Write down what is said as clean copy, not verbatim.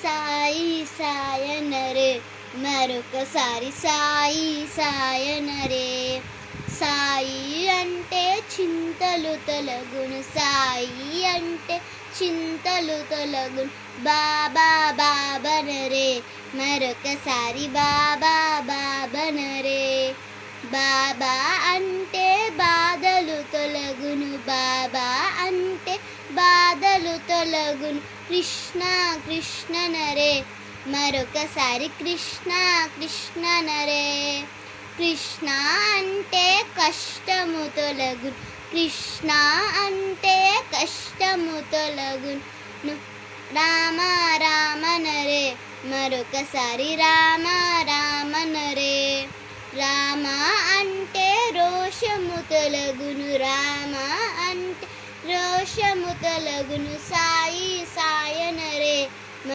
సాయి సాయనరే మరొకసారి సాయి సాయనరే. సాయి అంటే చింతలు తొలగును, సాయి అంటే చింతలు తొలగును. బాబా బాబనరే మరొకసారి బాబా బాబనరే. బాబా అంటే బాధలు తొలగును, బాబా అంటే బాధలు తొలగును. కృష్ణ కృష్ణనరే మరొకసారి కృష్ణ కృష్ణనరే. కృష్ణ అంటే కష్టము తొలగును, కృష్ణ అంటే కష్టము తొలగును. రామ రామనరే మరొకసారి రామ రామనరే. రామ అంటే రోషము తొలగును, రామ అంటే రోషము తొలగును. సాయి సాయనరే